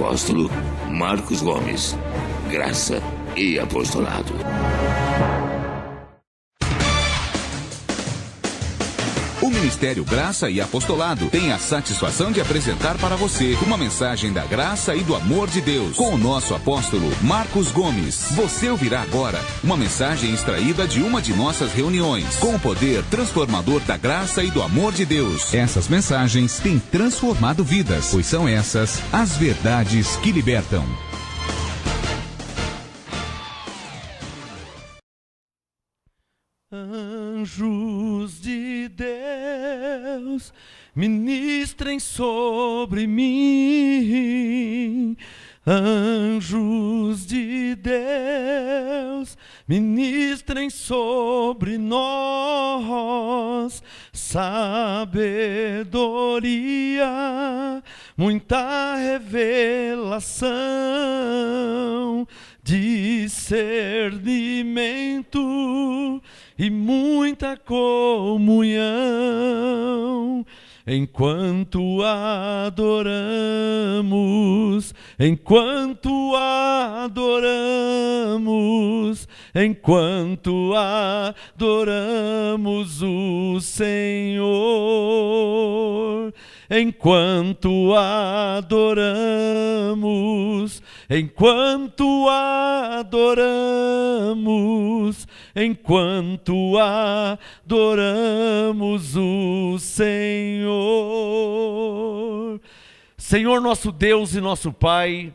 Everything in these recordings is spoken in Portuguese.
apóstolo Marcos Gomes. Graça e apostolado. O Ministério Graça e Apostolado tem a satisfação de apresentar para você uma mensagem da graça e do amor de Deus com o nosso apóstolo Marcos Gomes. Você ouvirá agora uma mensagem extraída de uma de nossas reuniões com o poder transformador da graça e do amor de Deus. Essas mensagens têm transformado vidas, pois são essas as verdades que libertam. Anjos de Deus, ministrem sobre mim. Anjos de Deus, ministrem sobre nós. Sabedoria, muita revelação, discernimento e muita comunhão. Enquanto adoramos, enquanto adoramos, enquanto adoramos o Senhor. Enquanto adoramos, enquanto adoramos, enquanto adoramos o Senhor. Senhor nosso Deus e nosso Pai,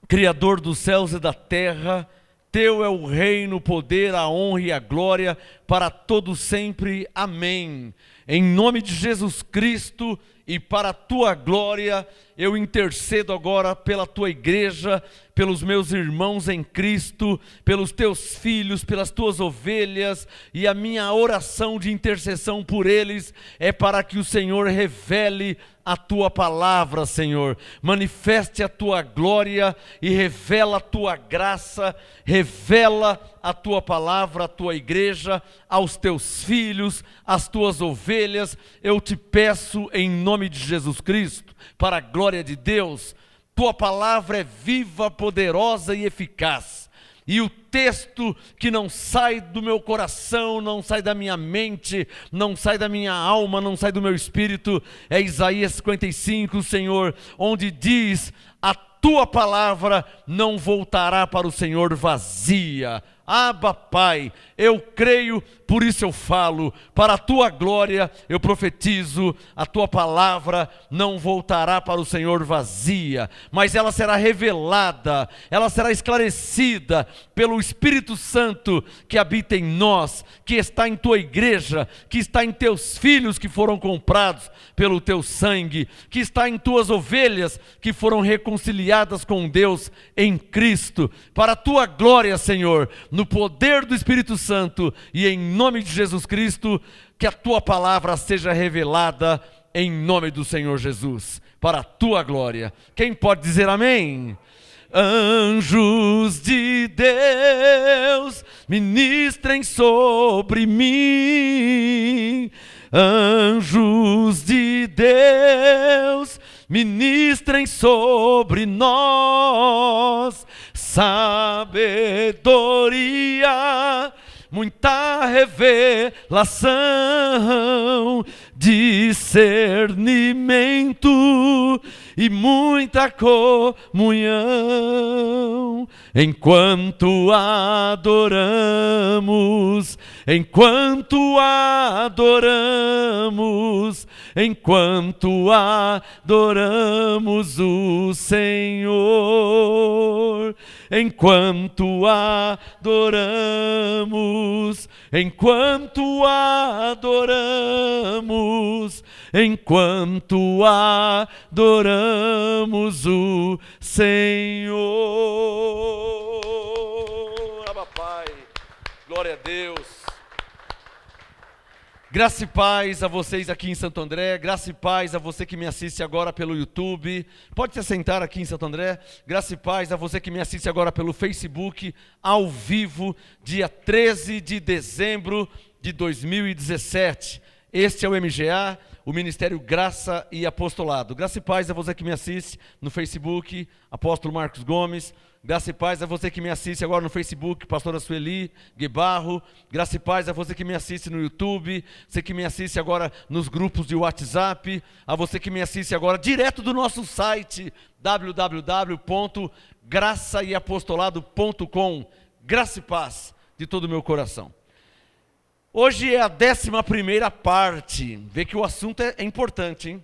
Criador dos céus e da terra, Teu é o reino, o poder, a honra e a glória para todos sempre. Amém. Em nome de Jesus Cristo e para a Tua glória, eu intercedo agora pela Tua igreja, pelos meus irmãos em Cristo, pelos Teus filhos, pelas Tuas ovelhas, e a minha oração de intercessão por eles é para que o Senhor revele a Tua palavra, Senhor. Manifeste a Tua glória e revela a Tua graça, revela a Tua palavra, a Tua igreja, aos Teus filhos, às Tuas ovelhas. Eu te peço em nome de Jesus Cristo, para a glória de Deus. Tua palavra é viva, poderosa e eficaz. E o texto que não sai do meu coração, não sai da minha mente, não sai da minha alma, não sai do meu espírito, é Isaías 55, Senhor, onde diz: a Tua palavra não voltará para o Senhor vazia. Abba, Pai, eu creio, por isso eu falo, para a Tua glória eu profetizo, a Tua palavra não voltará para o Senhor vazia, mas ela será revelada, ela será esclarecida pelo Espírito Santo que habita em nós, que está em Tua igreja, que está em Teus filhos que foram comprados pelo Teu sangue, que está em Tuas ovelhas que foram reconciliadas com Deus em Cristo, para a Tua glória, Senhor, no poder do Espírito Santo e em nome de Jesus Cristo, que a Tua palavra seja revelada em nome do Senhor Jesus, para a Tua glória. Quem pode dizer amém? Anjos de Deus, ministrem sobre mim. Anjos de Deus, ministrem sobre nós. Sabedoria, muita revelação, discernimento e muita comunhão. Enquanto adoramos, enquanto adoramos, enquanto adoramos o Senhor. Enquanto adoramos, enquanto adoramos, enquanto adoramos o Senhor. Abba, Pai, glória a Deus. Graça e paz a vocês aqui em Santo André, graça e paz a você que me assiste agora pelo YouTube, pode se assentar aqui em Santo André, graça e paz a você que me assiste agora pelo Facebook, ao vivo, dia 13 de dezembro de 2017. Este é o MGA, o Ministério Graça e Apostolado. Graça e paz a você que me assiste no Facebook, Apóstolo Marcos Gomes. Graça e paz a você que me assiste agora no Facebook, Pastora Sueli Guebarro. Graça e paz a você que me assiste no YouTube, você que me assiste agora nos grupos de WhatsApp, a você que me assiste agora direto do nosso site, www.graçaeapostolado.com. Graça e paz de todo o meu coração. Hoje é a 11ª parte. Vê que o assunto é importante, hein?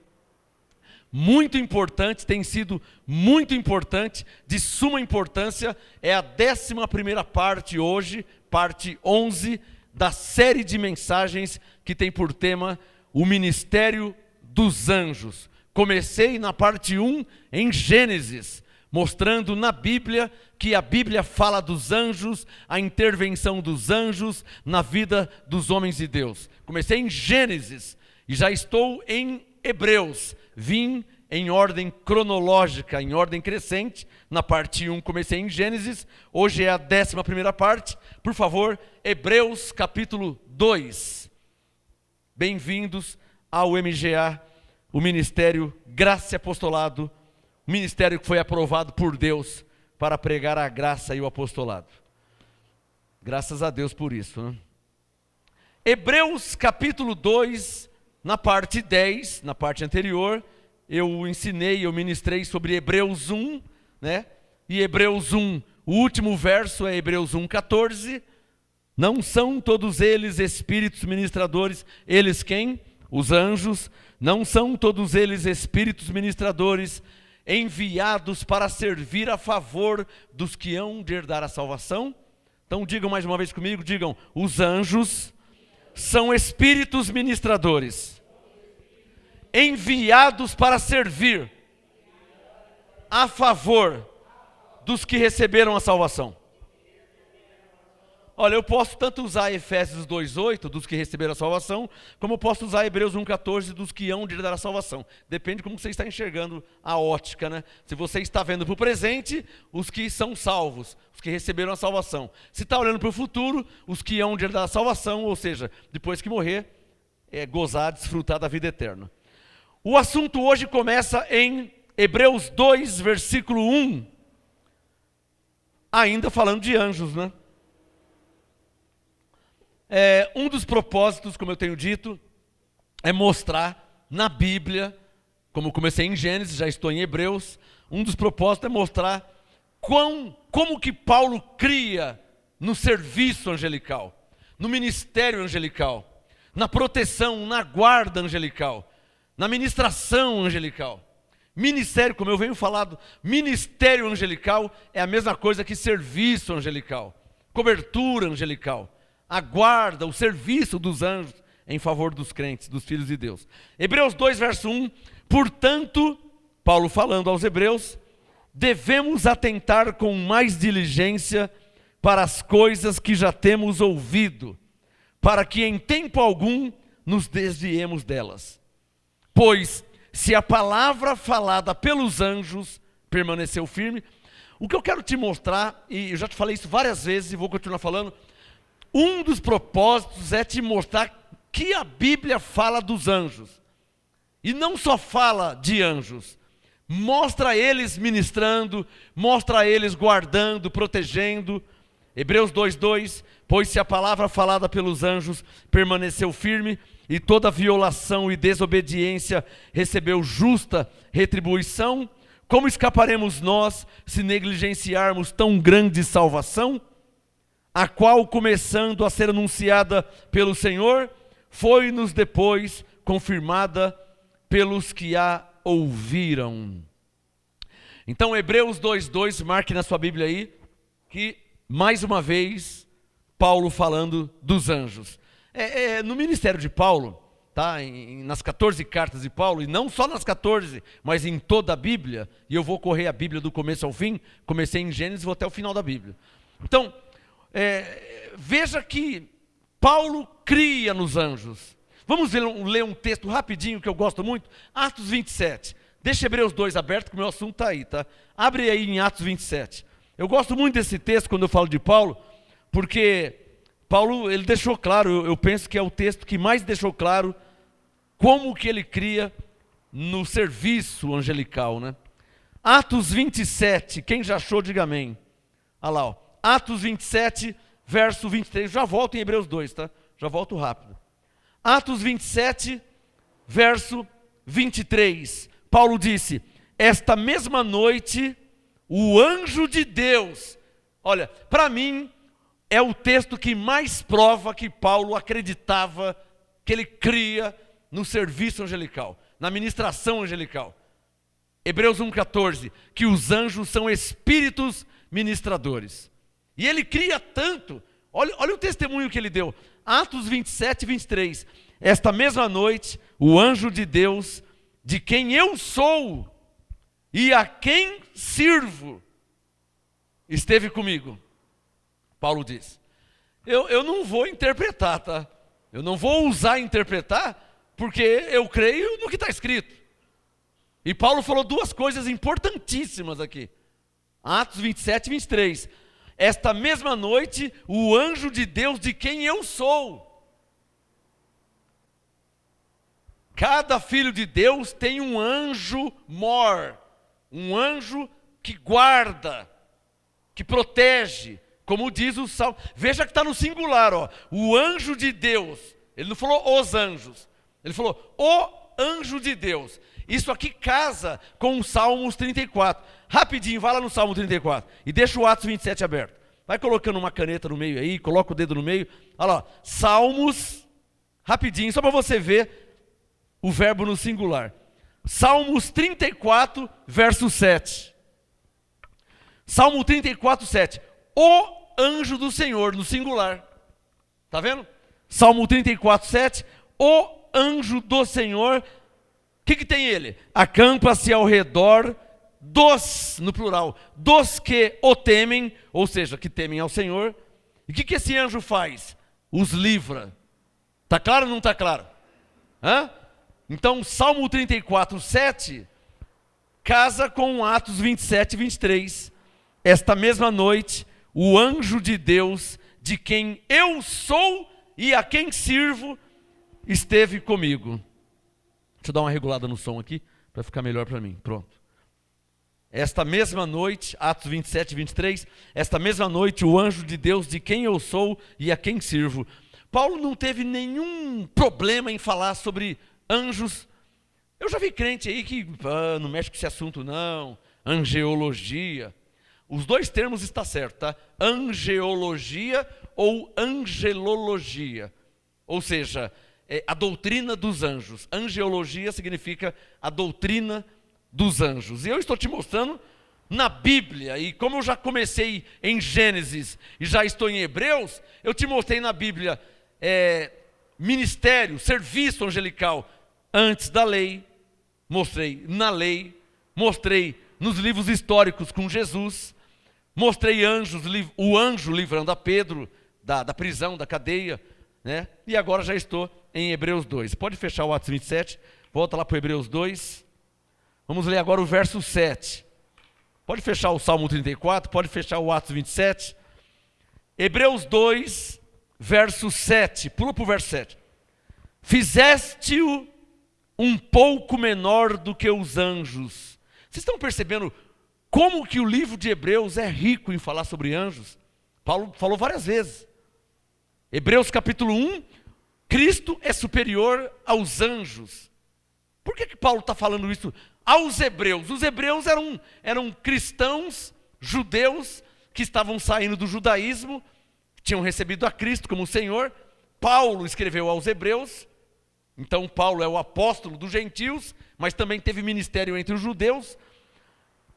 Muito importante, tem sido muito importante, de suma importância. É a 11ª parte hoje, parte 11 da série de mensagens que tem por tema o Ministério dos Anjos. Comecei na parte 1 em Gênesis, mostrando na Bíblia que a Bíblia fala dos anjos, a intervenção dos anjos na vida dos homens de Deus. Comecei em Gênesis e já estou em Hebreus. Vim em ordem cronológica, em ordem crescente. Na parte 1 comecei em Gênesis, hoje é a 11ª parte. Por favor, Hebreus capítulo 2. Bem-vindos ao MGA, o Ministério Graça e Apostolado, o ministério que foi aprovado por Deus para pregar a graça e o apostolado. Graças a Deus por isso, né? Hebreus capítulo 2, na parte 10, na parte anterior, eu ministrei sobre Hebreus 1, né? E Hebreus 1, o último verso é Hebreus 1:14. Não são todos eles espíritos ministradores, eles quem? Os anjos. Não são todos eles espíritos ministradores, enviados para servir a favor dos que hão de herdar a salvação? Então digam mais uma vez comigo, digam, os anjos são espíritos ministradores, enviados para servir a favor dos que receberam a salvação. Olha, eu posso tanto usar Efésios 2:8, dos que receberam a salvação, como eu posso usar Hebreus 1:14, dos que hão de herdar a salvação. Depende de como você está enxergando a ótica, né? Se você está vendo para o presente, os que são salvos, os que receberam a salvação. Se está olhando para o futuro, os que hão de herdar a salvação, ou seja, depois que morrer, gozar, desfrutar da vida eterna. O assunto hoje começa em Hebreus 2, versículo 1, ainda falando de anjos, né? Um dos propósitos, como eu tenho dito, é mostrar na Bíblia, como comecei em Gênesis, já estou em Hebreus, um dos propósitos é mostrar como que Paulo cria no serviço angelical, no ministério angelical, na proteção, na guarda angelical, na ministração angelical. Ministério, como eu venho falando, ministério angelical é a mesma coisa que serviço angelical, cobertura angelical. A guarda, o serviço dos anjos em favor dos crentes, dos filhos de Deus. Hebreus 2, verso 1. Portanto, Paulo falando aos hebreus, devemos atentar com mais diligência para as coisas que já temos ouvido, para que em tempo algum nos desviemos delas. Pois, se a palavra falada pelos anjos permaneceu firme, o que eu quero te mostrar, e eu já te falei isso várias vezes e vou continuar falando, um dos propósitos é te mostrar que a Bíblia fala dos anjos. E não só fala de anjos. Mostra eles ministrando, mostra eles guardando, protegendo. Hebreus 2:2, pois se a palavra falada pelos anjos permaneceu firme, e toda violação e desobediência recebeu justa retribuição, como escaparemos nós se negligenciarmos tão grande salvação? A qual, começando a ser anunciada pelo Senhor, foi-nos depois confirmada pelos que a ouviram. Então, Hebreus 2:2, marque na sua Bíblia aí, que, mais uma vez, Paulo falando dos anjos. No ministério de Paulo, tá? Nas 14 cartas de Paulo, e não só nas 14, mas em toda a Bíblia, e eu vou correr a Bíblia do começo ao fim, comecei em Gênesis e vou até o final da Bíblia. Então, veja que Paulo cria nos anjos. Vamos ler um texto rapidinho que eu gosto muito, Atos 27. Deixa Hebreus 2 aberto, que o meu assunto está aí, tá? Abre aí em Atos 27. Eu gosto muito desse texto quando eu falo de Paulo, porque Paulo, ele deixou claro, eu penso que é o texto que mais deixou claro como que ele cria no serviço angelical, né? Atos 27, quem já achou, diga amém. Olha lá, ó. Atos 27, verso 23, já volto em Hebreus 2, tá? Já volto rápido. Atos 27, verso 23, Paulo disse: esta mesma noite, o anjo de Deus, olha, para mim, é o texto que mais prova que Paulo acreditava, que ele cria no serviço angelical, na ministração angelical. Hebreus 1,14, que os anjos são espíritos ministradores. E ele cria tanto, olha o testemunho que ele deu. Atos 27, 23. Esta mesma noite, o anjo de Deus, de quem eu sou e a quem sirvo, esteve comigo. Paulo diz. Eu não vou interpretar, tá? Eu não vou usar interpretar, porque eu creio no que está escrito. E Paulo falou duas coisas importantíssimas aqui. Atos 27, 23. Esta mesma noite, o anjo de Deus de quem eu sou. Cada filho de Deus tem um anjo mor, um anjo que guarda, que protege, como diz o Salmo. Veja que está no singular, ó. O anjo de Deus. Ele não falou os anjos, ele falou o anjo de Deus. Isso aqui casa com o Salmos 34. Rapidinho, vai lá no Salmo 34 e deixa o Atos 27 aberto. Vai colocando uma caneta no meio aí, coloca o dedo no meio. Olha lá, Salmos, rapidinho, só para você ver o verbo no singular. Salmos 34, verso 7. Salmo 34, 7. O anjo do Senhor, no singular. Tá vendo? Salmo 34, 7. O anjo do Senhor. O que tem ele? Acampa-se ao redor dos, no plural, dos que o temem, ou seja, que temem ao Senhor. E o que esse anjo faz? Os livra. Está claro ou não está claro? Hã? Então, Salmo 34, 7, casa com Atos 27, 23. Esta mesma noite, o anjo de Deus, de quem eu sou e a quem sirvo, esteve comigo. Deixa eu dar uma regulada no som aqui, para ficar melhor para mim. Pronto. Esta mesma noite, Atos 27, 23, esta mesma noite, o anjo de Deus, de quem eu sou e a quem sirvo. Paulo não teve nenhum problema em falar sobre anjos. Eu já vi crente aí que não mexe com esse assunto não, angeologia. Os dois termos está certo, tá? Angeologia ou angelologia. Ou seja, a doutrina dos anjos. Angeologia significa a doutrina dos anjos. E eu estou te mostrando na Bíblia, e como eu já comecei em Gênesis e já estou em Hebreus, eu te mostrei na Bíblia ministério, serviço angelical antes da lei, mostrei na lei, mostrei nos livros históricos com Jesus, mostrei anjos, o anjo livrando a Pedro da prisão, da cadeia, né? E agora já estou em Hebreus 2. Pode fechar o Atos 27, volta lá para o Hebreus 2. Vamos ler agora o verso 7. Pode fechar o Salmo 34, pode fechar o Atos 27. Hebreus 2, verso 7. Pula para o verso 7. Fizeste-o um pouco menor do que os anjos. Vocês estão percebendo como que o livro de Hebreus é rico em falar sobre anjos? Paulo falou várias vezes. Hebreus capítulo 1, Cristo é superior aos anjos. Por que Paulo está falando isso aos hebreus? Os hebreus eram cristãos, judeus, que estavam saindo do judaísmo, tinham recebido a Cristo como Senhor. Paulo escreveu aos hebreus, então Paulo é o apóstolo dos gentios, mas também teve ministério entre os judeus.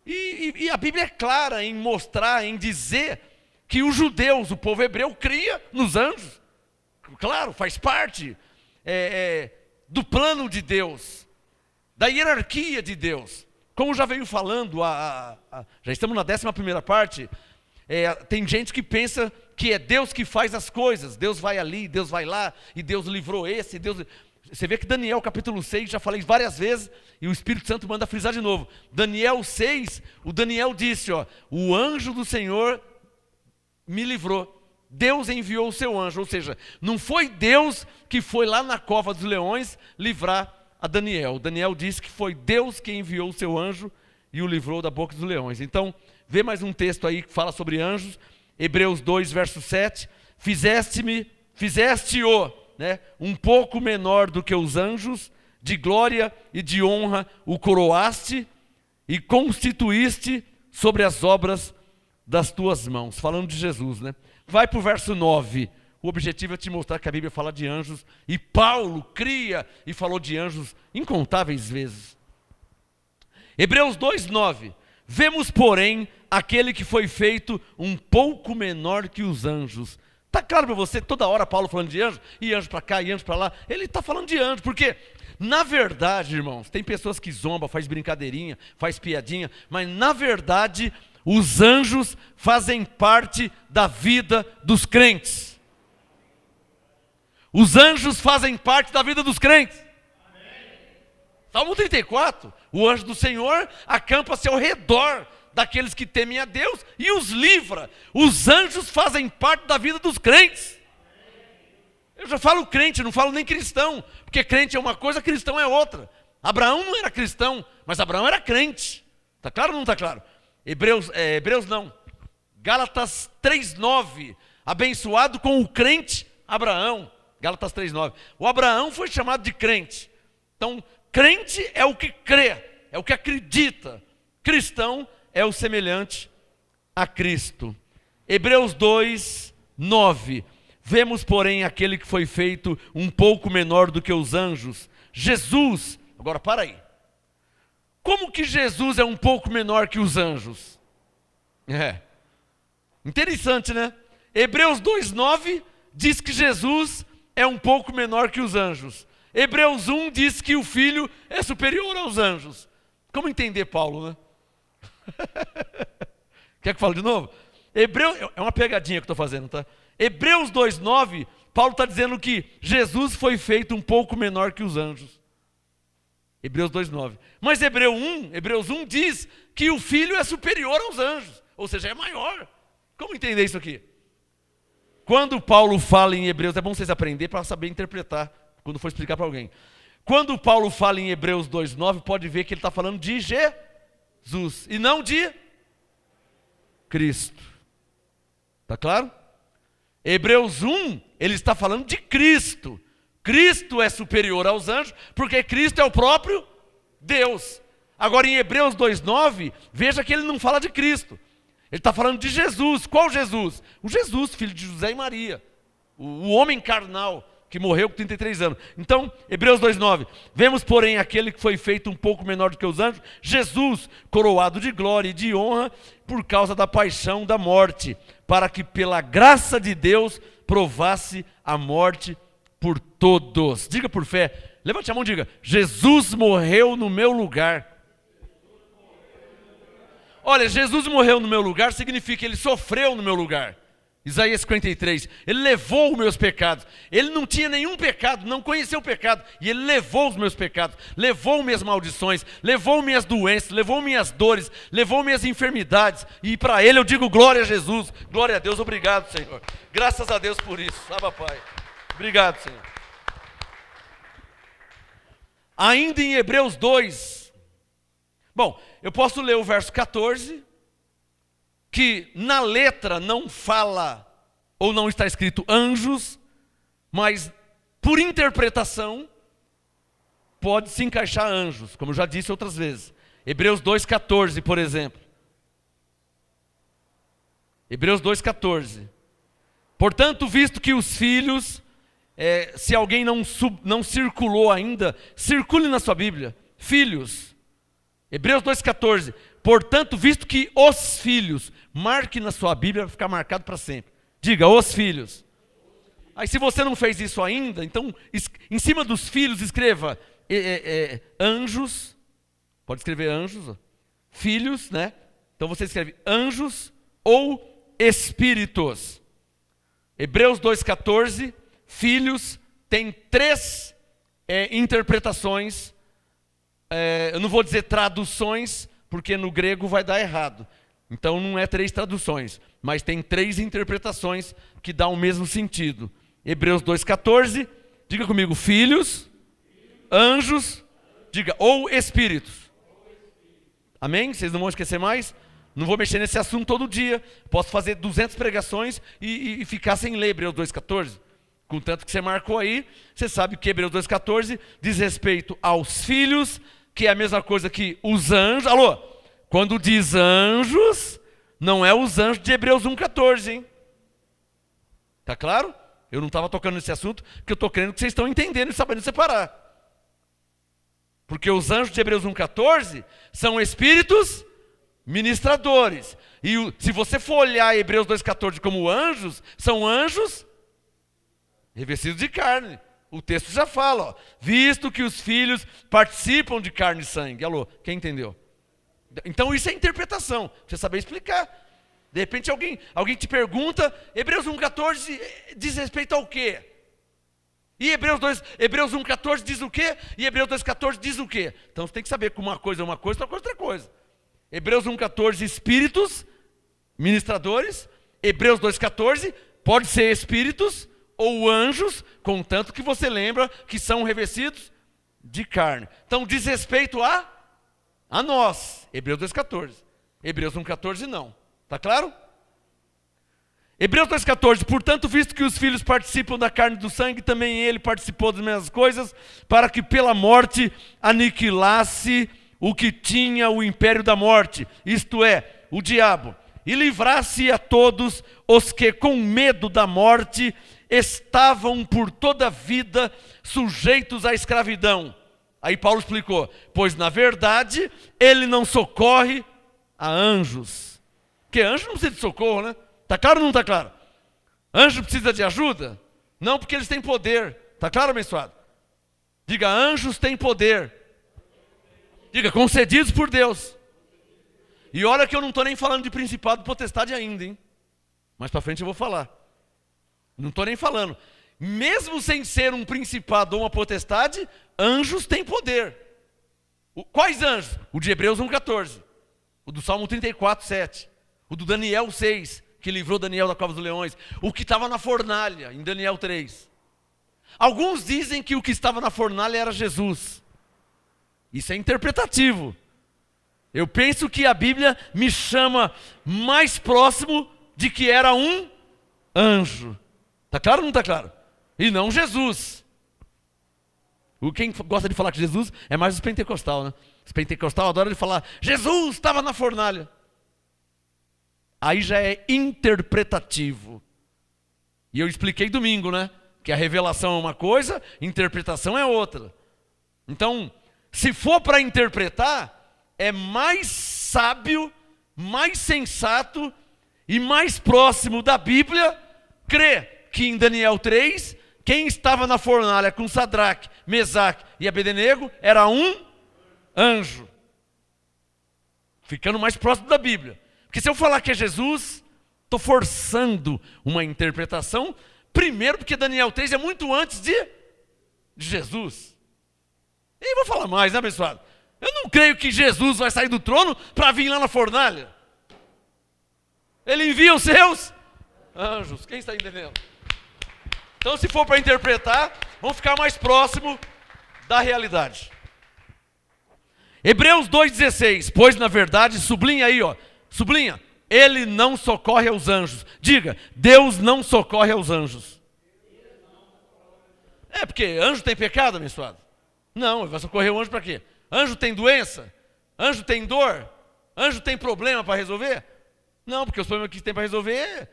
E a Bíblia é clara em mostrar, em dizer que os judeus, o povo hebreu, cria nos anjos. Claro, faz parte do plano de Deus, da hierarquia de Deus. Como já venho falando, já estamos na 11ª parte, tem gente que pensa que é Deus que faz as coisas. Deus vai ali, Deus vai lá, e Deus livrou esse, Deus... Você vê que Daniel capítulo 6, já falei várias vezes, e o Espírito Santo manda frisar de novo. Daniel 6, o Daniel disse, o anjo do Senhor me livrou. Deus enviou o seu anjo, ou seja, não foi Deus que foi lá na cova dos leões livrar a Daniel. Daniel disse que foi Deus que enviou o seu anjo e o livrou da boca dos leões. Então, vê mais um texto aí que fala sobre anjos, Hebreus 2, verso 7, fizeste-o, né, um pouco menor do que os anjos, de glória e de honra o coroaste e constituíste sobre as obras das tuas mãos. Falando de Jesus, né? Vai para o verso 9. O objetivo é te mostrar que a Bíblia fala de anjos. E Paulo cria e falou de anjos incontáveis vezes. Hebreus 2, 9. Vemos, porém, aquele que foi feito um pouco menor que os anjos. Está claro para você, toda hora Paulo falando de anjo, e anjo para cá, e anjo para lá. Ele está falando de anjo, porque, na verdade, irmãos, tem pessoas que zombam, faz brincadeirinha, faz piadinha, mas na verdade, os anjos fazem parte da vida dos crentes. Os anjos fazem parte da vida dos crentes. Salmo 34, o anjo do Senhor acampa-se ao redor daqueles que temem a Deus e os livra. Os anjos fazem parte da vida dos crentes. Eu já falo crente, não falo nem cristão, porque crente é uma coisa, cristão é outra. Abraão não era cristão, mas Abraão era crente. Está claro ou não está claro? Hebreus não. Gálatas 3:9. Abençoado com o crente Abraão. Gálatas 3:9. O Abraão foi chamado de crente. Então, crente é o que crê, é o que acredita. Cristão é o semelhante a Cristo. Hebreus 2:9. Vemos, porém, aquele que foi feito um pouco menor do que os anjos, Jesus. Agora, para aí. Como que Jesus é um pouco menor que os anjos? Interessante, né? Hebreus 2:9 diz que Jesus é um pouco menor que os anjos. Hebreus 1 diz que o Filho é superior aos anjos. Como entender Paulo, né? Quer que eu fale de novo? É uma pegadinha que eu estou fazendo, tá? Hebreus 2:9, Paulo está dizendo que Jesus foi feito um pouco menor que os anjos. Hebreus 2:9. Mas Hebreus 1 diz que o Filho é superior aos anjos, ou seja, é maior. Como entender isso aqui? Quando Paulo fala em Hebreus, é bom vocês aprenderem para saber interpretar, quando for explicar para alguém. Quando Paulo fala em Hebreus 2:9, pode ver que ele está falando de Jesus, e não de Cristo. Está claro? Hebreus 1, ele está falando de Cristo. Cristo é superior aos anjos, porque Cristo é o próprio Deus. Agora em Hebreus 2:9, veja que ele não fala de Cristo. Ele está falando de Jesus. Qual Jesus? O Jesus, filho de José e Maria. O homem carnal, que morreu com 33 anos. Então, Hebreus 2:9. Vemos, porém, aquele que foi feito um pouco menor do que os anjos, Jesus, coroado de glória e de honra, por causa da paixão da morte, para que pela graça de Deus provasse a morte por todos. Diga por fé, levante a mão e diga: Jesus morreu no meu lugar. Olha, Jesus morreu no meu lugar significa que ele sofreu no meu lugar. Isaías 53, ele levou os meus pecados. Ele não tinha nenhum pecado, não conheceu o pecado, e ele levou os meus pecados, levou minhas maldições, levou minhas doenças, levou minhas dores, levou minhas enfermidades, e para ele eu digo glória a Jesus, glória a Deus, obrigado, Senhor. Graças a Deus por isso, Abba Pai. Obrigado, Senhor. Ainda em Hebreus 2, bom, eu posso ler o verso 14, que na letra não fala, ou não está escrito anjos, mas por interpretação, pode se encaixar anjos, como eu já disse outras vezes. Hebreus 2,14, por exemplo. Hebreus 2,14. Portanto, visto que os filhos, se alguém não circulou ainda, circule na sua Bíblia, filhos. Hebreus 2,14. Portanto, visto que os filhos, marque na sua Bíblia, vai ficar marcado para sempre. Diga, os filhos. Aí se você não fez isso ainda, então em cima dos filhos escreva anjos. Pode escrever anjos, ó. Filhos, né? Então você escreve anjos ou espíritos. Hebreus 2,14, filhos, tem 3 interpretações. Eu não vou dizer traduções, porque no grego vai dar errado. Então não é 3 traduções, mas tem 3 interpretações que dão o mesmo sentido. Hebreus 2,14, diga comigo, filhos, anjos, diga, ou espíritos. Amém? Vocês não vão esquecer mais? Não vou mexer nesse assunto todo dia. Posso fazer 200 pregações e ficar sem ler Hebreus 2,14. Contanto que você marcou aí, você sabe que Hebreus 2,14 diz respeito aos filhos, que é a mesma coisa que os anjos. Alô? Quando diz anjos, não é os anjos de Hebreus 1,14, hein? Tá claro? Eu não estava tocando nesse assunto, porque eu estou crendo que vocês estão entendendo e sabendo separar. Porque os anjos de Hebreus 1,14 são espíritos ministradores. E se você for olhar Hebreus 2,14 como anjos, são anjos revestidos de carne. O texto já fala, ó, visto que os filhos participam de carne e sangue. Alô, quem entendeu? Então isso é interpretação, precisa saber explicar. De repente alguém te pergunta, Hebreus 1,14 diz respeito ao quê? E Hebreus 1,14 diz o quê? E Hebreus 2,14 diz o quê? Então você tem que saber que uma coisa é uma coisa, outra coisa é outra coisa. Hebreus 1,14 espíritos, ministradores. Hebreus 2,14 pode ser espíritos ou anjos, contanto que você lembra que são revestidos de carne. Então diz respeito a nós. Hebreus 2,14. Hebreus 1,14 não. Está claro? Hebreus 2,14, portanto, visto que os filhos participam da carne e do sangue, também ele participou das mesmas coisas, para que pela morte aniquilasse o que tinha o império da morte, isto é, o diabo, e livrasse a todos os que com medo da morte estavam por toda a vida sujeitos à escravidão. Aí Paulo explicou, pois na verdade ele não socorre a anjos. Porque anjo não precisa de socorro, né? Está claro ou não está claro? Anjo precisa de ajuda? Não, porque eles têm poder. Está claro, abençoado? Diga, anjos têm poder. Diga, concedidos por Deus. E olha que eu não estou nem falando de principado e potestade ainda, hein? Mais para frente eu vou falar. Não estou nem falando. Mesmo sem ser um principado ou uma potestade, anjos têm poder. Quais anjos? O de Hebreus 1,14. O do Salmo 34,7. O do Daniel 6. Que livrou Daniel da cova dos leões, o que estava na fornalha, em Daniel 3. Alguns dizem que o que estava na fornalha era Jesus. Isso é interpretativo. Eu penso que a Bíblia me chama mais próximo de que era um anjo. Está claro ou não está claro? E não Jesus. Quem gosta de falar que Jesus é mais os pentecostal, né? Os pentecostal adoram de falar, Jesus estava na fornalha. Aí já é interpretativo. E eu expliquei domingo, né? Que a revelação é uma coisa, interpretação é outra. Então, se for para interpretar, é mais sábio, mais sensato e mais próximo da Bíblia crer que em Daniel 3, quem estava na fornalha com Sadraque, Mesaque e Abednego era um anjo. Ficando mais próximo da Bíblia. Porque se eu falar que é Jesus, estou forçando uma interpretação, primeiro porque Daniel 3 é muito antes de Jesus. E vou falar mais, né, abençoado? Eu não creio que Jesus vai sair do trono para vir lá na fornalha. Ele envia os seus anjos. Quem está entendendo? Então, se for para interpretar, vamos ficar mais próximo da realidade. Hebreus 2,16. Pois, na verdade, sublinha aí, ó. Sublinha, ele não socorre aos anjos. Diga, Deus não socorre aos anjos. É porque anjo tem pecado, abençoado? Não, vai socorrer o anjo para quê? Anjo tem doença? Anjo tem dor? Anjo tem problema para resolver? Não, porque os problemas que tem para resolver,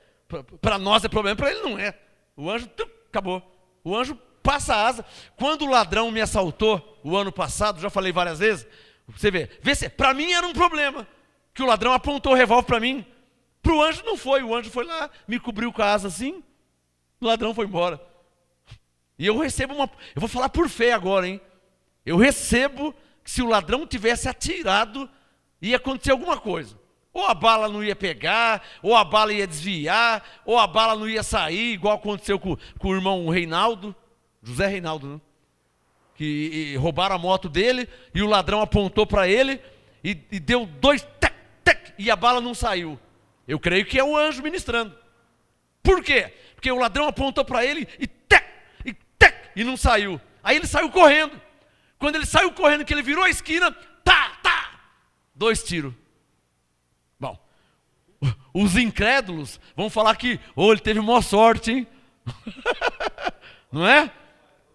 para nós é problema, para ele não é. O anjo, acabou. O anjo passa a asa. Quando o ladrão me assaltou o ano passado, já falei várias vezes, você vê se para mim era um problema. Que o ladrão apontou o revólver para mim. Para o anjo não foi. O anjo foi lá, me cobriu com a asa assim. O ladrão foi embora. E eu recebo uma... Eu vou falar por fé agora, hein? Eu recebo que se o ladrão tivesse atirado, ia acontecer alguma coisa. Ou a bala não ia pegar, ou a bala ia desviar, ou a bala não ia sair, igual aconteceu com o irmão Reinaldo. José Reinaldo, né? Que roubaram a moto dele, e o ladrão apontou para ele, e deu 2, tec, tec, e a bala não saiu. Eu creio que é o anjo ministrando. Por quê? Porque o ladrão apontou para ele e não saiu. Aí ele saiu correndo. Quando ele saiu correndo, que ele virou a esquina, 2 tiros. Bom, os incrédulos vão falar que, ele teve maior sorte, hein? Não é?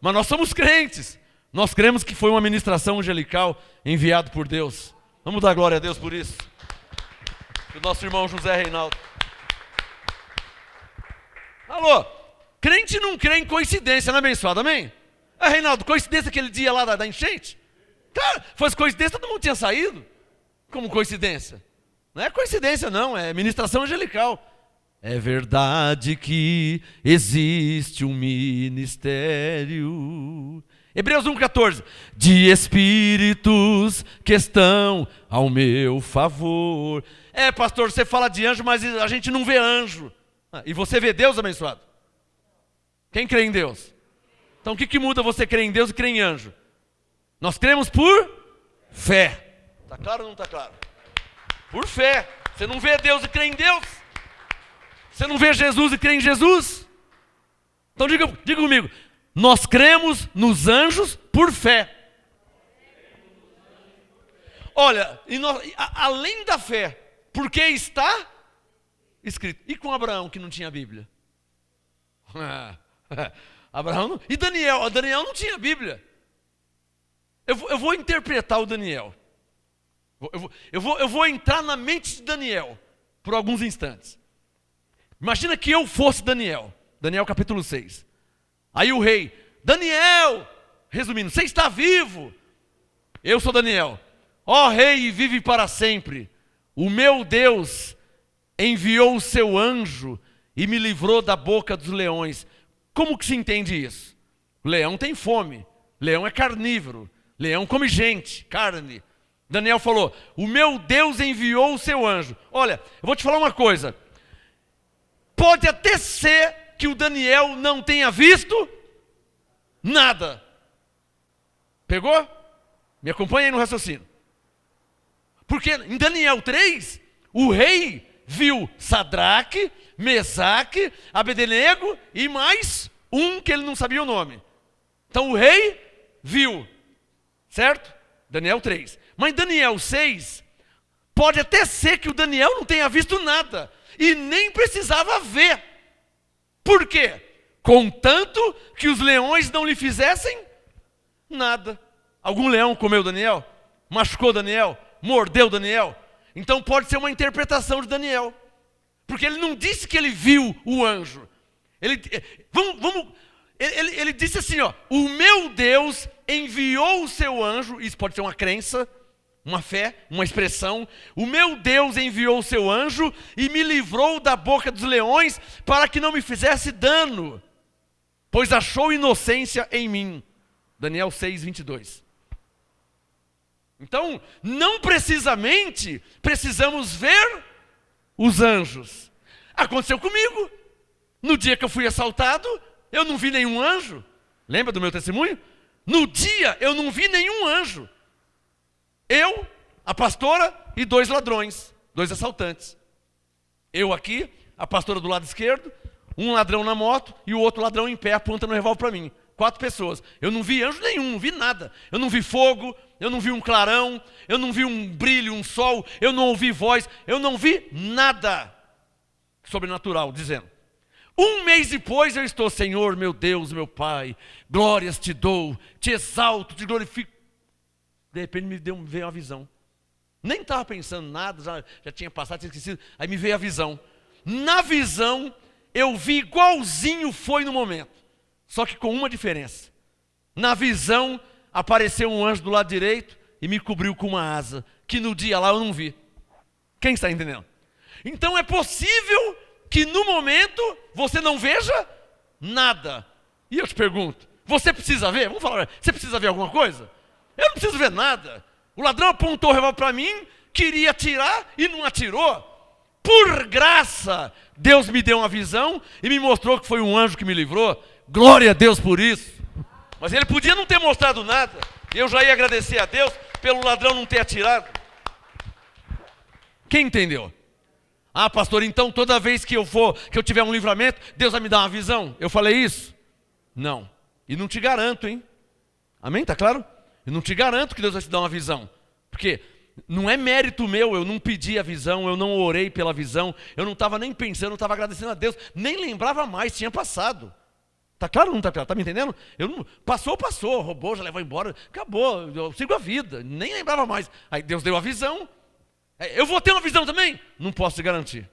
Mas nós somos crentes. Nós cremos que foi uma ministração angelical enviada por Deus. Vamos dar glória a Deus por isso. O nosso irmão José Reinaldo. Alô, crente não crê em coincidência, não é abençoado, amém? Reinaldo, coincidência aquele dia lá da enchente? Cara, fosse coincidência, todo mundo tinha saído. Como coincidência? Não é coincidência não, é ministração angelical. É verdade que existe um ministério. Hebreus 1,14. De espíritos que estão ao meu favor. Pastor, você fala de anjo, mas a gente não vê anjo. E você vê Deus, abençoado? Quem crê em Deus? Então o que muda você crer em Deus e crer em anjo? Nós cremos por fé. Está claro ou não está claro? Por fé. Você não vê Deus e crê em Deus? Você não vê Jesus e crê em Jesus? Então diga comigo. Nós cremos nos anjos por fé. Olha, além da fé, porque está escrito. E com Abraão que não tinha Bíblia? Abraão não, e Daniel? Daniel não tinha Bíblia. Eu vou interpretar o Daniel. Eu vou entrar na mente de Daniel por alguns instantes. Imagina que eu fosse Daniel. Daniel capítulo 6. Aí o rei, Daniel, resumindo, você está vivo? Eu sou Daniel. Ó rei, vive para sempre. O meu Deus enviou o seu anjo e me livrou da boca dos leões. Como que se entende isso? O leão tem fome. Leão é carnívoro. Leão come gente, carne. Daniel falou, o meu Deus enviou o seu anjo. Olha, eu vou te falar uma coisa. Pode até ser que o Daniel não tenha visto nada. Pegou? Me acompanha aí no raciocínio. Porque em Daniel 3, o rei viu Sadraque, Mesaque, Abednego e mais um que ele não sabia o nome. Então o rei viu, certo? Daniel 3. Mas em Daniel 6, pode até ser que o Daniel não tenha visto nada e nem precisava ver. Por quê? Contanto que os leões não lhe fizessem nada. Algum leão comeu Daniel? Machucou Daniel? Mordeu Daniel? Então pode ser uma interpretação de Daniel. Porque ele não disse que ele viu o anjo. Ele disse assim, o meu Deus enviou o seu anjo. Isso pode ser uma crença, uma fé, uma expressão. O meu Deus enviou o seu anjo e me livrou da boca dos leões para que não me fizesse dano, pois achou inocência em mim. Daniel 6, 22. Então, não precisamente precisamos ver os anjos. Aconteceu comigo. No dia que eu fui assaltado, eu não vi nenhum anjo. Lembra do meu testemunho? No dia eu não vi nenhum anjo. Eu, a pastora e 2 ladrões, 2 assaltantes. Eu aqui, a pastora do lado esquerdo, um ladrão na moto e o outro ladrão em pé apontando o revólver para mim. 4 pessoas. Eu não vi anjo nenhum, não vi nada. Eu não vi fogo, eu não vi um clarão, eu não vi um brilho, um sol, eu não ouvi voz, eu não vi nada sobrenatural, dizendo. 1 mês depois eu estou, Senhor, meu Deus, meu Pai, glórias te dou, te exalto, te glorifico. De repente veio uma visão. Nem estava pensando nada, já tinha passado, tinha esquecido. Aí me veio a visão. Na visão, eu vi igualzinho foi no momento. Só que com uma diferença. Na visão, apareceu um anjo do lado direito e me cobriu com uma asa, que no dia lá eu não vi. Quem está entendendo? Então é possível que no momento você não veja nada. E eu te pergunto, você precisa ver? Vamos falar, você precisa ver alguma coisa? Eu não preciso ver nada. O ladrão apontou o revólver para mim, queria atirar e não atirou. Por graça, Deus me deu uma visão e me mostrou que foi um anjo que me livrou. Glória a Deus por isso. Mas ele podia não ter mostrado nada. E eu já ia agradecer a Deus pelo ladrão não ter atirado. Quem entendeu? Ah, pastor, então toda vez que eu tiver um livramento, Deus vai me dar uma visão? Eu falei isso? Não. E não te garanto, hein? Amém? Tá claro? Eu não te garanto que Deus vai te dar uma visão. Porque não é mérito meu, eu não pedi a visão, eu não orei pela visão, eu não estava nem pensando, eu não estava agradecendo a Deus, nem lembrava mais, tinha passado. Tá claro ou não tá claro? Tá me entendendo? Passou, roubou, já levou embora, acabou, eu sigo a vida, nem lembrava mais. Aí Deus deu a visão. Eu vou ter uma visão também? Não posso te garantir.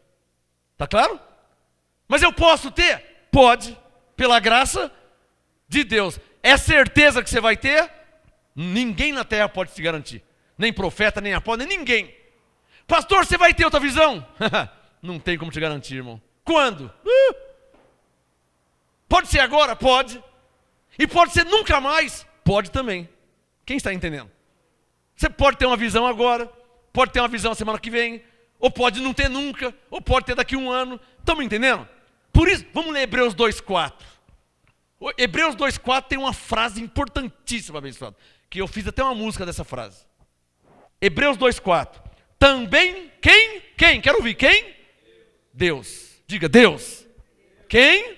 Tá claro? Mas eu posso ter? Pode, pela graça de Deus. É certeza que você vai ter? Ninguém na terra pode te garantir. Nem profeta, nem apóstolo, nem ninguém. Pastor, você vai ter outra visão? Não tem como te garantir, irmão. Quando? Pode ser agora? Pode. E pode ser nunca mais? Pode também. Quem está entendendo? Você pode ter uma visão agora, pode ter uma visão a semana que vem, ou pode não ter nunca, ou pode ter daqui a um ano. Estão me entendendo? Por isso, vamos ler Hebreus 2,4. Hebreus 2,4 tem uma frase importantíssima, abençoado, que eu fiz até uma música dessa frase. Hebreus 2,4. Também, quem? Quem? Quero ouvir, quem? Deus. Diga, Deus. Quem?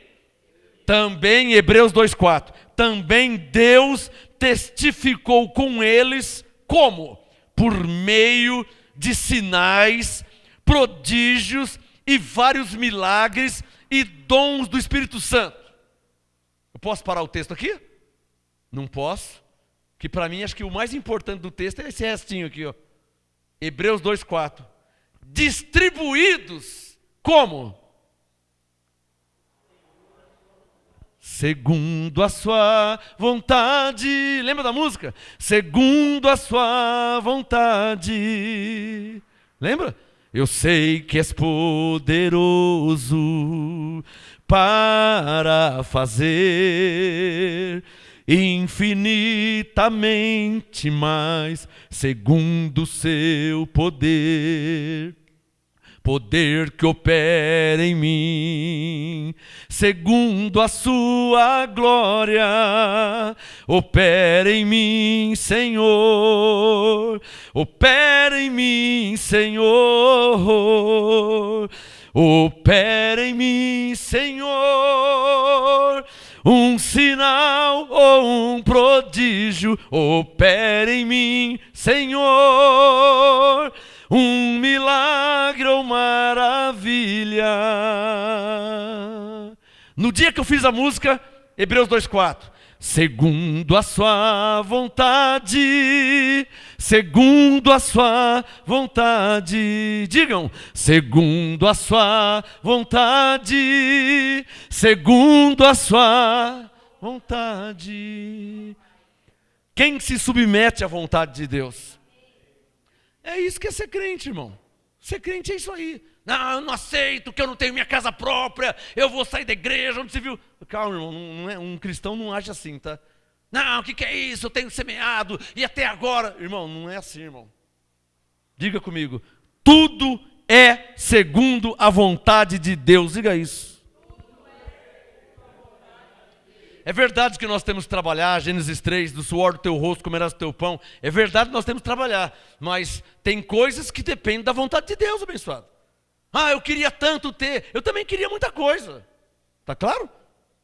Também, Hebreus 2,4. Também Deus testificou com eles, como? Por meio de sinais, prodígios e vários milagres e dons do Espírito Santo. Eu posso parar o texto aqui? Não posso. Que para mim, acho que o mais importante do texto é esse restinho aqui, ó. Hebreus 2,4. Distribuídos como? Segundo a sua vontade. Lembra da música? Segundo a sua vontade. Lembra? Eu sei que és poderoso para fazer infinitamente mais, segundo o seu poder. Poder que opera em mim, segundo a sua glória, opera em mim, Senhor, opera em mim, Senhor, opera em mim, Senhor, um sinal ou um prodígio, opera em mim, Senhor, um milagre ou maravilha. No dia que eu fiz a música, Hebreus 2,4. Segundo a sua vontade, segundo a sua vontade. Digam, segundo a sua vontade, segundo a sua vontade. Quem se submete à vontade de Deus? É isso que é ser crente, irmão. Ser crente é isso aí. Não, eu não aceito que eu não tenho minha casa própria, eu vou sair da igreja, onde você viu? Calma, irmão, não é, um cristão não age assim, tá? Não, o que é isso? Eu tenho semeado, e até agora... Irmão, não é assim, irmão. Diga comigo, tudo é segundo a vontade de Deus, diga isso. É verdade que nós temos que trabalhar, Gênesis 3, do suor do teu rosto comerás o teu pão. É verdade que nós temos que trabalhar, mas tem coisas que dependem da vontade de Deus, abençoado. Ah, eu queria tanto ter, eu também queria muita coisa. Tá claro?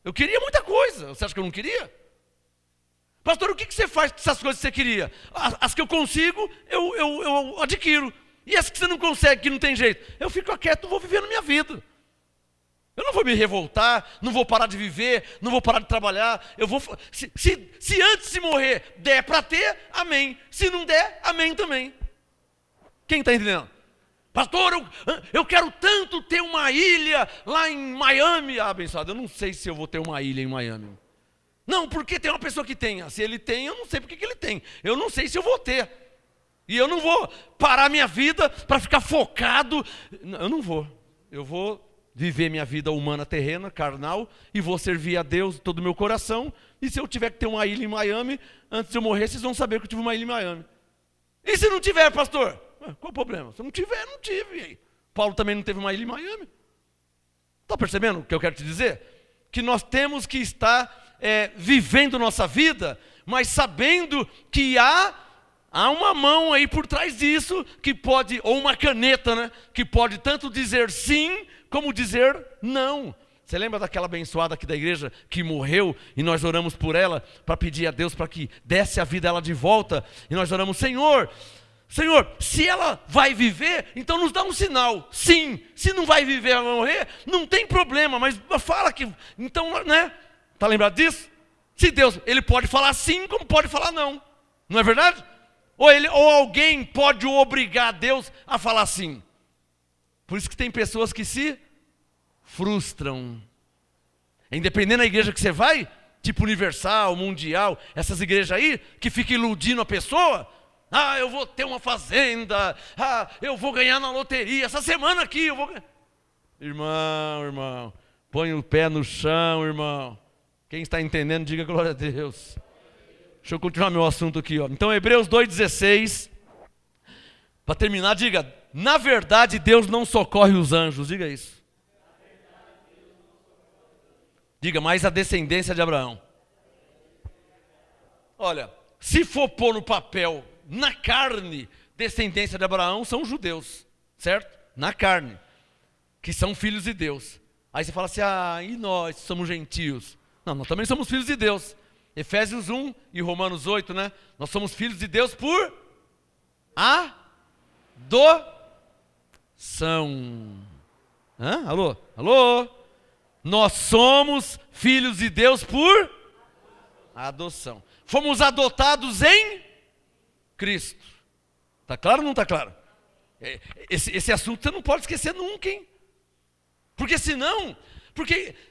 Eu queria muita coisa, você acha que eu não queria? Pastor, o que você faz com essas coisas que você queria? As que eu consigo, eu adquiro. E as que você não consegue, que não tem jeito, eu fico quieto, vou vivendo minha vida. Eu não vou me revoltar, não vou parar de viver, não vou parar de trabalhar. Eu vou, se antes de morrer der para ter, amém. Se não der, amém também. Quem está entendendo? Pastor, eu quero tanto ter uma ilha lá em Miami. Ah, abençoado, eu não sei se eu vou ter uma ilha em Miami. Não, porque tem uma pessoa que tem. Se ele tem, eu não sei porque que ele tem. Eu não sei se eu vou ter. E eu não vou parar minha vida para ficar focado. Eu não vou. Eu vou viver minha vida humana, terrena, carnal, e vou servir a Deus de todo o meu coração. E se eu tiver que ter uma ilha em Miami, antes de eu morrer, vocês vão saber que eu tive uma ilha em Miami. E se não tiver, pastor? Qual o problema? Se não tiver, não tive. Paulo também não teve uma ilha em Miami. Está percebendo o que eu quero te dizer? Que nós temos que estar vivendo nossa vida, mas sabendo que há há uma mão aí por trás disso que pode, ou uma caneta, né? Que pode tanto dizer sim como dizer não. Você lembra daquela abençoada aqui da igreja que morreu e nós oramos por ela para pedir a Deus para que desse a vida a ela de volta? E nós oramos, Senhor, se ela vai viver, então nos dá um sinal. Sim, se não vai viver, ela vai morrer, não tem problema, mas fala que, então, né? Está lembrado disso? Se Deus, ele pode falar sim como pode falar não. Não é verdade? Ou alguém pode obrigar Deus a falar sim. Por isso que tem pessoas que se frustram. Independente da igreja que você vai, tipo Universal, Mundial, essas igrejas aí, que ficam iludindo a pessoa. Eu vou ter uma fazenda, eu vou ganhar na loteria, essa semana aqui eu vou ganhar. Irmão, põe o pé no chão, irmão. Quem está entendendo, diga glória a Deus. Deixa eu continuar meu assunto aqui, ó. Então, Hebreus 2,16. Para terminar, diga, na verdade Deus não socorre os anjos, diga isso. Diga, mais a descendência de Abraão. Olha, se for pôr no papel, na carne, descendência de Abraão são os judeus, certo? Na carne, que são filhos de Deus. Aí você fala assim, e nós somos gentios? Não, nós também somos filhos de Deus. Efésios 1 e Romanos 8, né? Nós somos filhos de Deus por adoção. Alô? Nós somos filhos de Deus por adoção. Fomos adotados em Cristo. Está claro ou não está claro? Esse assunto você não pode esquecer nunca, hein? Porque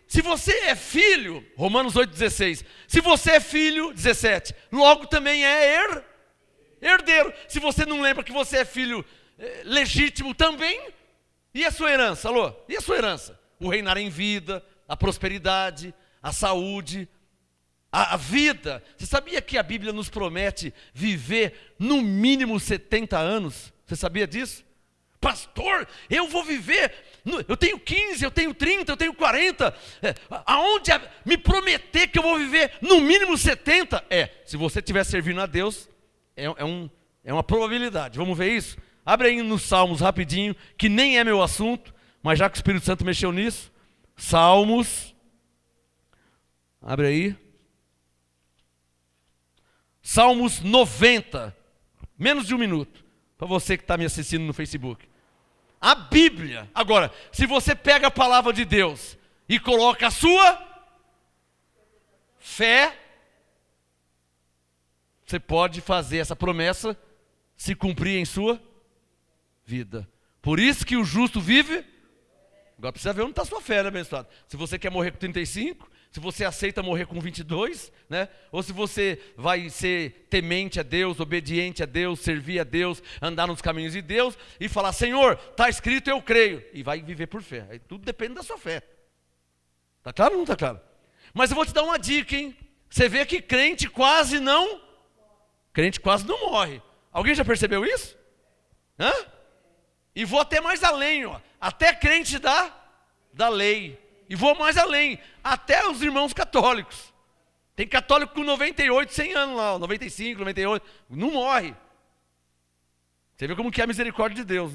se você é filho, Romanos 8,16, se você é filho, 17, logo também é herdeiro. Se você não lembra que você é filho legítimo também, e a sua herança? Alô? E a sua herança? O reinar em vida, a prosperidade, a saúde, a vida. Você sabia que a Bíblia nos promete viver no mínimo 70 anos? Você sabia disso? Pastor, eu vou viver, eu tenho 15, eu tenho 30, eu tenho 40. Aonde me prometer que eu vou viver no mínimo 70? Se você estiver servindo a Deus, é uma probabilidade. Vamos ver isso? Abre aí nos Salmos rapidinho, que nem é meu assunto, mas já que o Espírito Santo mexeu nisso. Salmos, abre aí. Salmos 90, menos de um minuto, para você que está me assistindo no Facebook. A Bíblia, agora, se você pega a palavra de Deus e coloca a sua fé, você pode fazer essa promessa se cumprir em sua vida. Por isso que o justo vive. Agora precisa ver onde está a sua fé, né, abençoado? Se você quer morrer com 35, se você aceita morrer com 22, né? Ou se você vai ser temente a Deus, obediente a Deus, servir a Deus, andar nos caminhos de Deus e falar, Senhor, está escrito, eu creio. E vai viver por fé. Aí tudo depende da sua fé. Está claro ou não está claro? Mas eu vou te dar uma dica, hein? Você vê que crente quase não morre. Alguém já percebeu isso? E vou até mais além, ó. Até crente da lei. E vou mais além, até os irmãos católicos. Tem católico com 98, 100 anos lá, 95, 98, não morre. Você vê como que é a misericórdia de Deus,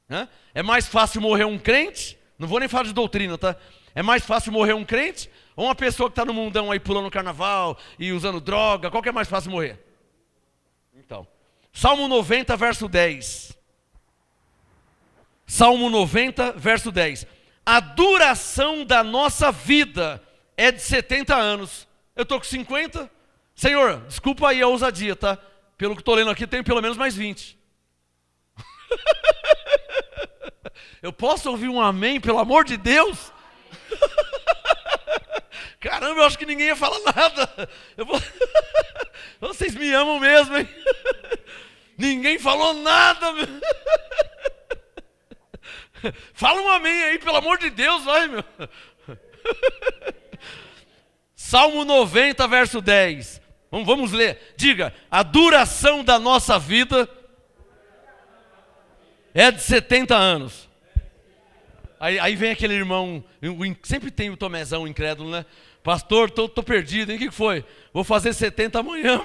né? É mais fácil morrer um crente, não vou nem falar de doutrina, tá? É mais fácil morrer um crente ou uma pessoa que está no mundão aí pulando carnaval e usando droga, qual que é mais fácil morrer? Então, Salmo 90, verso 10. Salmo 90, verso 10. A duração da nossa vida é de 70 anos. Eu estou com 50. Senhor, desculpa aí a ousadia, tá? Pelo que estou lendo aqui, tenho pelo menos mais 20. Eu posso ouvir um amém, pelo amor de Deus? Caramba, eu acho que ninguém ia falar nada. Vocês me amam mesmo, hein? Ninguém falou nada. Fala um amém aí, pelo amor de Deus, vai, meu. Salmo 90, verso 10. Vamos ler. Diga, a duração da nossa vida é de 70 anos. Aí vem aquele irmão, sempre tem o Tomézão incrédulo, né? Pastor, tô perdido, hein? O que foi? Vou fazer 70 amanhã.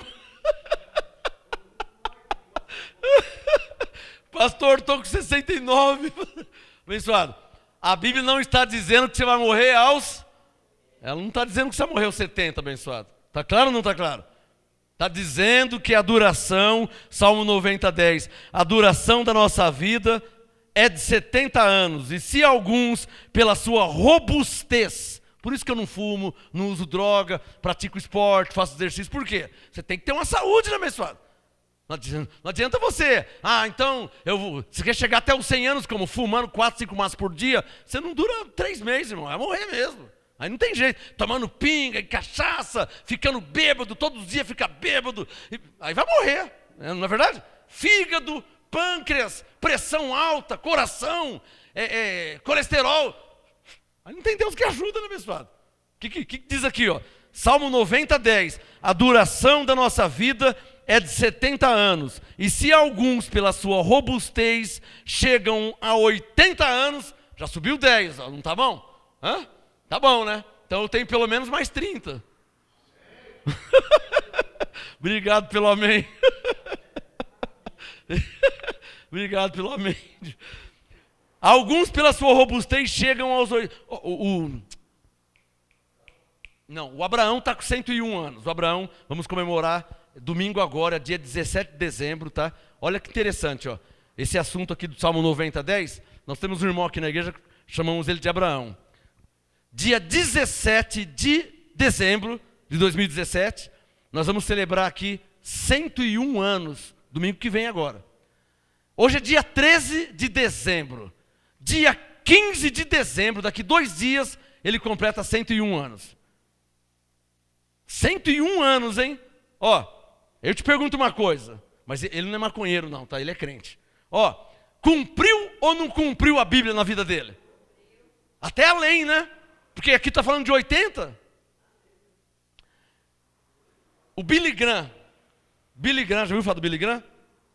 Pastor, estou com 69. Abençoado. A Bíblia não está dizendo que você vai morrer aos... Ela não está dizendo que você vai morrer aos 70, abençoado. Está claro ou não está claro? Está dizendo que a duração, Salmo 90:10, a duração da nossa vida é de 70 anos. E se alguns, pela sua robustez, por isso que eu não fumo, não uso droga, pratico esporte, faço exercício, por quê? Você tem que ter uma saúde, né, abençoado? Não adianta você, então, você quer chegar até os 100 anos como fumando 4, 5 maços por dia, você não dura 3 meses, irmão, vai morrer mesmo. Aí não tem jeito, tomando pinga e cachaça, ficando bêbado, todos os dias fica bêbado, aí vai morrer, não é verdade? Fígado, pâncreas, pressão alta, coração, colesterol, aí não tem Deus que ajuda, né, abençoado? O que diz aqui, ó? Salmo 90:10, a duração da nossa vida é de 70 anos, e se alguns, pela sua robustez, chegam a 80 anos, já subiu 10, ó, não tá bom? Tá bom, né? Então eu tenho pelo menos mais 30. Obrigado pelo amém. Obrigado pelo amém. Alguns, pela sua robustez, chegam aos... o Abraão está com 101 anos. O Abraão, vamos comemorar domingo agora, dia 17 de dezembro, tá? Olha que interessante, ó. Esse assunto aqui do Salmo 90:10, nós temos um irmão aqui na igreja, chamamos ele de Abraão. Dia 17 de dezembro de 2017, nós vamos celebrar aqui 101 anos, domingo que vem agora. Hoje é dia 13 de dezembro. Dia 15 de dezembro, daqui 2 dias, ele completa 101 anos. 101 anos, hein? Ó, eu te pergunto uma coisa, mas ele não é maconheiro não, tá? Ele é crente. Ó, cumpriu ou não cumpriu a Bíblia na vida dele? Até além, né? Porque aqui está falando de 80. O Billy Graham, já ouviu falar do Billy Graham?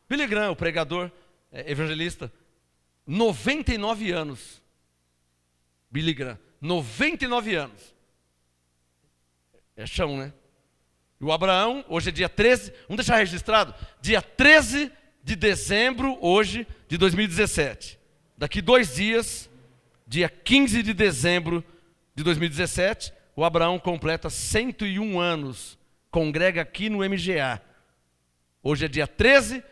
Billy Graham, o pregador, evangelista, 99 anos. Billy Graham, 99 anos. É chão, né? E o Abraão, hoje é dia 13, vamos deixar registrado, dia 13 de dezembro, hoje, de 2017. Daqui 2 dias, dia 15 de dezembro de 2017, o Abraão completa 101 anos, congrega aqui no MGA. Hoje é dia 13,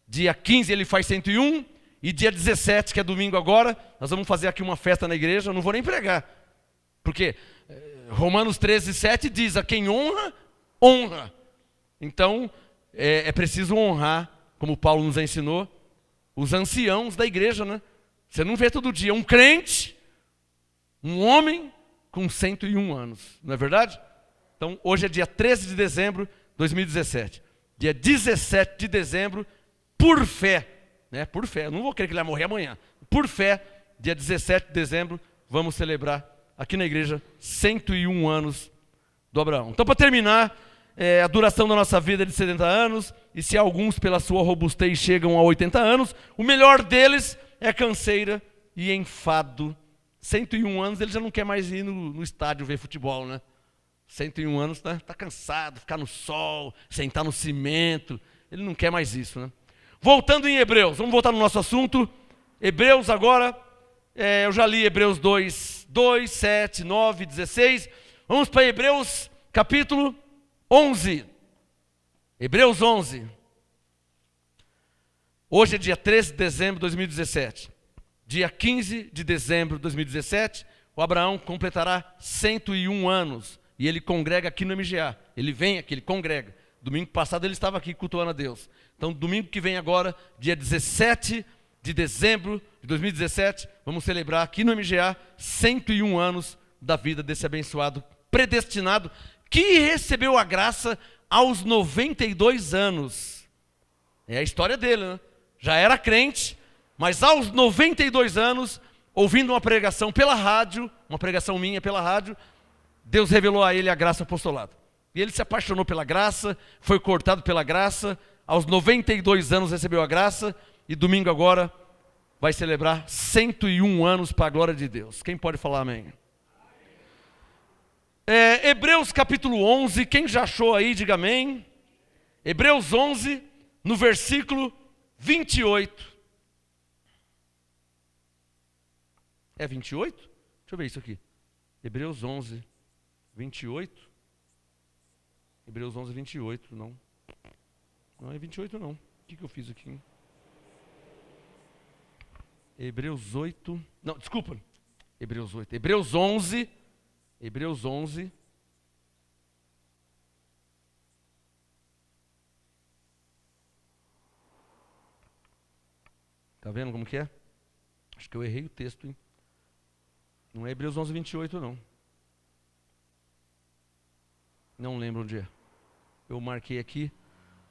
dia 15 ele faz 101, e dia 17, que é domingo agora, nós vamos fazer aqui uma festa na igreja, eu não vou nem pregar, porque Romanos 13:7 diz, a quem honra, honra. Então, é preciso honrar, como Paulo nos ensinou, os anciãos da igreja, né? Você não vê todo dia um crente, um homem com 101 anos, não é verdade? Então, hoje é dia 13 de dezembro de 2017. Dia 17 de dezembro, por fé, né? Por fé, eu não vou crer que ele vai morrer amanhã. Por fé, dia 17 de dezembro, vamos celebrar aqui na igreja 101 anos do Abraão. Então, para terminar, a duração da nossa vida é de 70 anos, e se alguns pela sua robustez chegam a 80 anos, o melhor deles é canseira e enfado. 101 anos ele já não quer mais ir no estádio ver futebol, né? 101 anos tá cansado, ficar no sol, sentar no cimento, ele não quer mais isso, né? Voltando em Hebreus, vamos voltar no nosso assunto. Hebreus agora, eu já li Hebreus 2, 7, 9, 16. Vamos para Hebreus capítulo 11. Hebreus 11. Hoje é dia 13 de dezembro de 2017. Dia 15 de dezembro de 2017, o Abraão completará 101 anos. E ele congrega aqui no MGA. Ele vem aqui, ele congrega. Domingo passado ele estava aqui cultuando a Deus. Então, domingo que vem agora, dia 17 de dezembro de 2017, vamos celebrar aqui no MGA 101 anos da vida desse abençoado predestinado, que recebeu a graça aos 92 anos. É a história dele, né? Já era crente, mas aos 92 anos, ouvindo uma pregação pela rádio, uma pregação minha pela rádio, Deus revelou a ele a graça apostolado. E ele se apaixonou pela graça, foi cortado pela graça, aos 92 anos recebeu a graça, e domingo agora vai celebrar 101 anos para a glória de Deus. Quem pode falar amém? Hebreus capítulo 11, quem já achou aí, diga amém. Hebreus 11, no versículo 28. É 28? Deixa eu ver isso aqui. Hebreus 11, 28. Hebreus 11, 28, não. Não é 28 não. O que eu fiz aqui? Hebreus 8. Não, desculpa. Hebreus 8. Hebreus 11. Hebreus 11. Tá vendo como que é? Acho que eu errei o texto, hein? Não é Hebreus 11, 28, não. Não lembro onde é. Eu marquei aqui.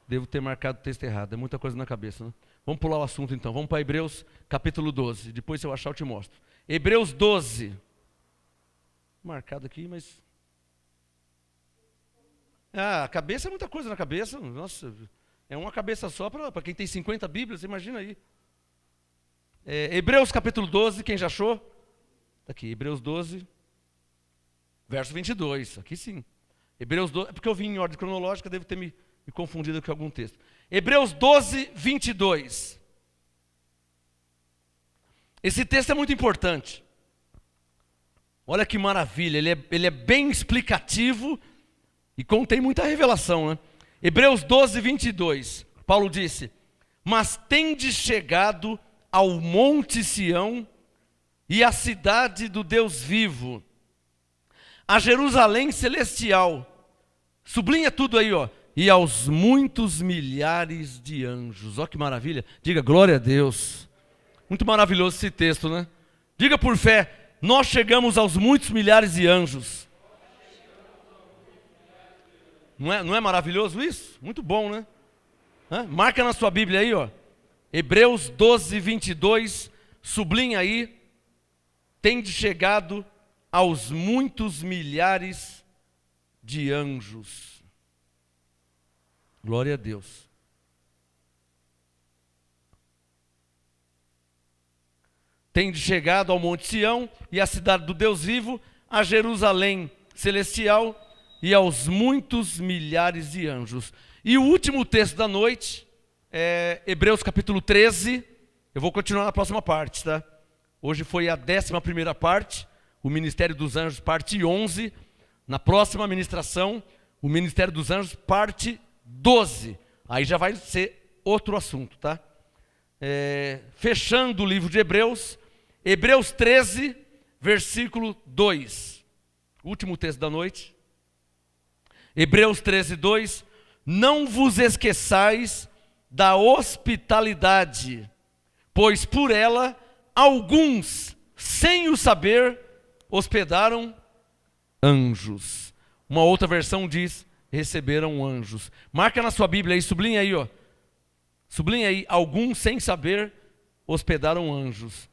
Devo ter marcado o texto errado. É muita coisa na cabeça, né? Vamos pular o assunto então. Vamos para Hebreus capítulo 12. Depois, se eu achar, eu te mostro. Hebreus 12. Marcado aqui, mas... Ah, a cabeça é muita coisa na cabeça. Nossa, é uma cabeça só para quem tem 50 Bíblias, imagina aí. Hebreus capítulo 12, quem já achou? Tá aqui, Hebreus 12, verso 22. Aqui sim. Hebreus 12, é porque eu vim em ordem cronológica, devo ter me confundido com algum texto. Hebreus 12, 22. Esse texto é muito importante. Olha que maravilha, ele é bem explicativo e contém muita revelação, né? Hebreus 12, 22. Paulo disse: mas tendes chegado ao monte Sião e à cidade do Deus vivo, a Jerusalém celestial. Sublinha tudo aí, ó. E aos muitos milhares de anjos. Ó que maravilha. Diga glória a Deus. Muito maravilhoso esse texto, né? Diga por fé: nós chegamos aos muitos milhares de anjos. Não é maravilhoso isso? Muito bom, né? Marca na sua Bíblia aí, ó. Hebreus 12, 22. Sublinha aí. Tende chegado aos muitos milhares de anjos. Glória a Deus. Tende chegado ao Monte Sião e à cidade do Deus vivo, a Jerusalém celestial e aos muitos milhares de anjos. E o último texto da noite é Hebreus capítulo 13. Eu vou continuar na próxima parte, tá? Hoje foi a 11ª parte, o Ministério dos Anjos, parte 11. Na próxima ministração, o Ministério dos Anjos, parte 12. Aí já vai ser outro assunto, tá? Fechando o livro de Hebreus, Hebreus 13, versículo 2. Último texto da noite. Hebreus 13, 2. Não vos esqueçais da hospitalidade, pois por ela alguns, sem o saber, hospedaram anjos. Uma outra versão diz: receberam anjos. Marca na sua Bíblia aí, sublinha aí, ó. Sublinha aí: alguns, sem saber, hospedaram anjos.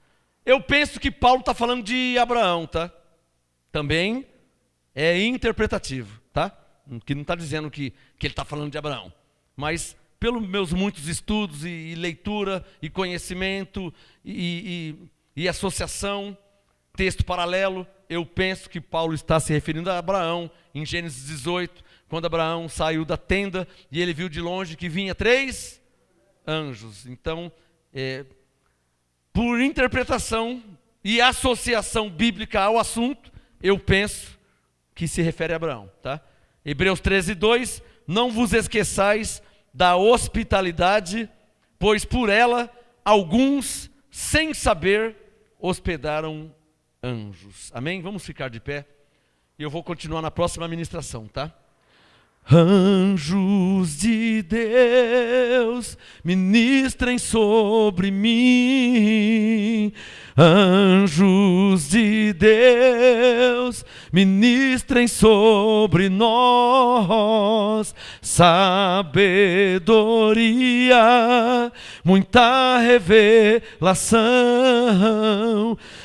Eu penso que Paulo está falando de Abraão, tá? Também é interpretativo, tá? Que não está dizendo que ele está falando de Abraão. Mas pelos meus muitos estudos e leitura e conhecimento e associação, texto paralelo, eu penso que Paulo está se referindo a Abraão, em Gênesis 18, quando Abraão saiu da tenda e ele viu de longe que vinha 3 anjos. Então, por interpretação e associação bíblica ao assunto, eu penso que se refere a Abraão, tá? Hebreus 13, 2. Não vos esqueçais da hospitalidade, pois por ela alguns, sem saber, hospedaram anjos. Amém? Vamos ficar de pé. E eu vou continuar na próxima ministração, tá? Anjos de Deus, ministrem sobre mim. Anjos de Deus, ministrem sobre nós. Sabedoria, muita revelação,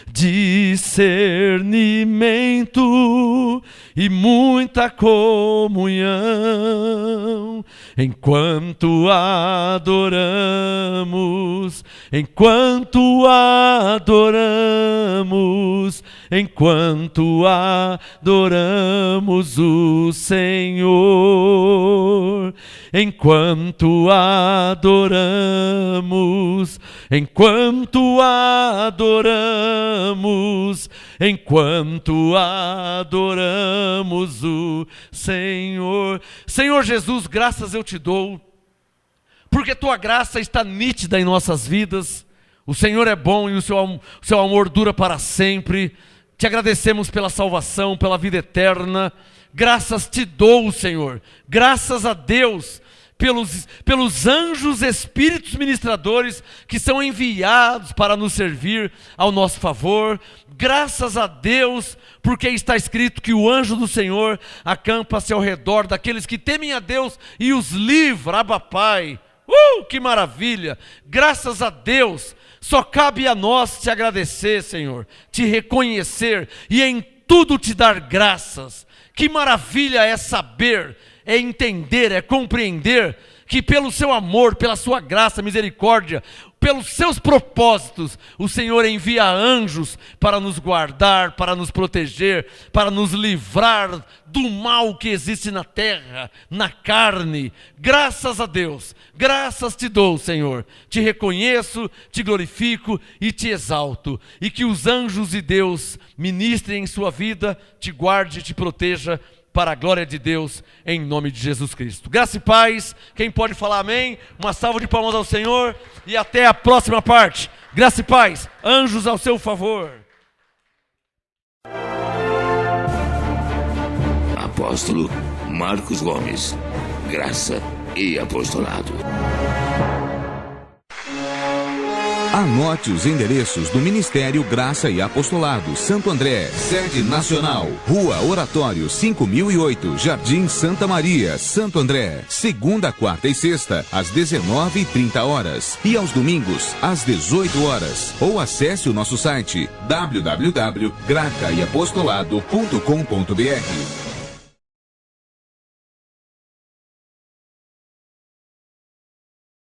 discernimento e muita comunhão. Enquanto adoramos, enquanto adoramos o Senhor. Senhor, enquanto adoramos, enquanto adoramos, enquanto adoramos o Senhor. Senhor Jesus, graças eu te dou, porque tua graça está nítida em nossas vidas. O Senhor é bom e o seu amor dura para sempre. Te agradecemos pela salvação, pela vida eterna. Graças te dou, Senhor. Graças a Deus pelos anjos espíritos ministradores que são enviados para nos servir ao nosso favor. Graças a Deus, porque está escrito que o anjo do Senhor acampa-se ao redor daqueles que temem a Deus e os livra. Abba, Pai. Que maravilha! Graças a Deus. Só cabe a nós te agradecer, Senhor, te reconhecer e em tudo te dar graças. Que maravilha é saber, é entender, é compreender que pelo seu amor, pela sua graça, misericórdia, pelos seus propósitos, o Senhor envia anjos para nos guardar, para nos proteger, para nos livrar do mal que existe na terra, na carne. Graças a Deus, graças te dou, Senhor. Te reconheço, te glorifico e te exalto. E que os anjos de Deus ministrem em sua vida, te guarde e te proteja, para a glória de Deus, em nome de Jesus Cristo. Graça e paz. Quem pode falar amém? Uma salva de palmas ao Senhor e até a próxima parte. Graça e paz. Anjos ao seu favor. Apóstolo Marcos Gomes. Graça e apostolado. Anote os endereços do Ministério Graça e Apostolado Santo André, sede nacional, Rua Oratório 5008, Jardim Santa Maria, Santo André, segunda, quarta e sexta, às 19h30 e aos domingos, às 18 horas. Ou acesse o nosso site www.gracaiapostolado.com.br.